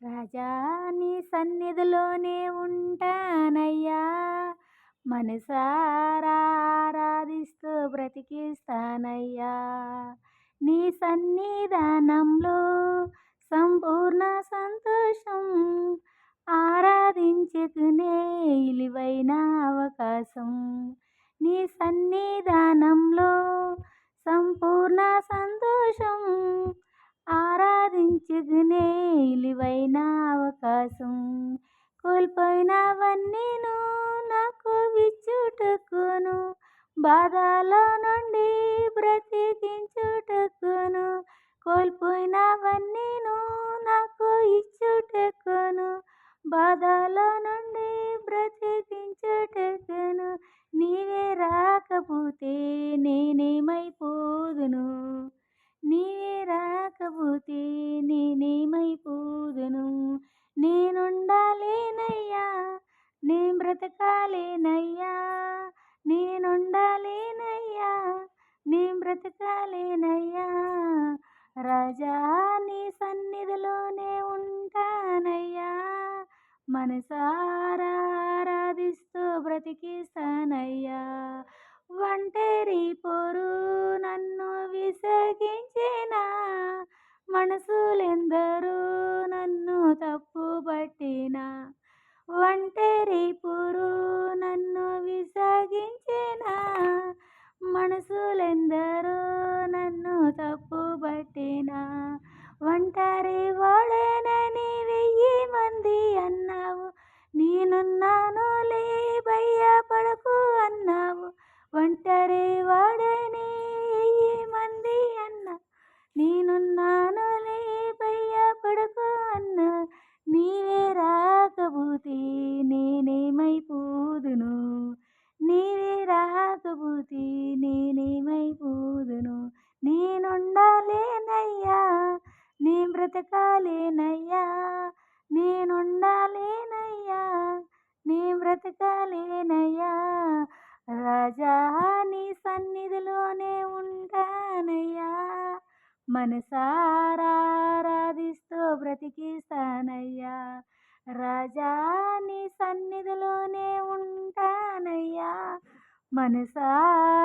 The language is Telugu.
రాజా నీ సన్నిధిలోనే ఉంటానయ్యా, మనసారా ఆరాధిస్తూ బ్రతికిస్తానయ్యా. నీ సన్నిధానంలో సంపూర్ణ సంతోషం, ఆరాధించుకునే ఇలివైన అవకాశం. నీ సన్నిధానంలో సంపూర్ణ సంతోషం, ఆరాధించుకునే ఇలివైన అవకాశం. కోల్పోయినవన్నీను నాకు ఇచ్చుటకును, బాధల నుండి బ్రతికించుటకును. కోల్పోయినవన్నీను నాకు ఇచ్చుటకును, బాధల నుండి బ్రతికించుటకును. నీవే రాకపోతే నేనేమైపోదును, నీవే రాకపోతే నేనేమైపోదును. నేనుండాలేనయ్యా, నేను బ్రతకాలేనయ్యా, నేనుండాలేనయ్యా, నేను బ్రతకాలేనయ్యా. రాజా నీ సన్నిధిలోనే ఉంటానయ్యా, మనసారా ఆరాధిస్తూ బ్రతికిస్తానయ్యా. ఒంటరి పోరు నన్ను విసిగించినా, మనసులెందరూ నన్ను తప్పుపట్టినా. ఒంటరి పోరు నన్ను విసిగించినా, మనసులెందరూ నన్ను తప్పుపట్టినా. ఒంటరి వాడేనని 1000 మంది అన్నావు, నేనున్నానులే భయపడకు అన్నావు. ఒంటరి వాడని 1000 మంది అన్నా, నేనున్నానులే భయపడకు అన్నా. నీవే రాకపోతే నేనేమైపోదును, నీవే రాకపోతే నేనేమైపోదును. నేనుండాలేనయ్యా, నేను బ్రతకాలేనయ్యా, నేనుండాలేనయ్యా, నేను బ్రతకాలేనయ్యా. రాజా నీ సన్నిధిలోనే ఉంటానయ్యా, మనసారా ఆరాధిస్తూ బ్రతికిస్తానయ్యా. రాజా నీ సన్నిధిలోనే ఉంటానయ్యా, మనసారా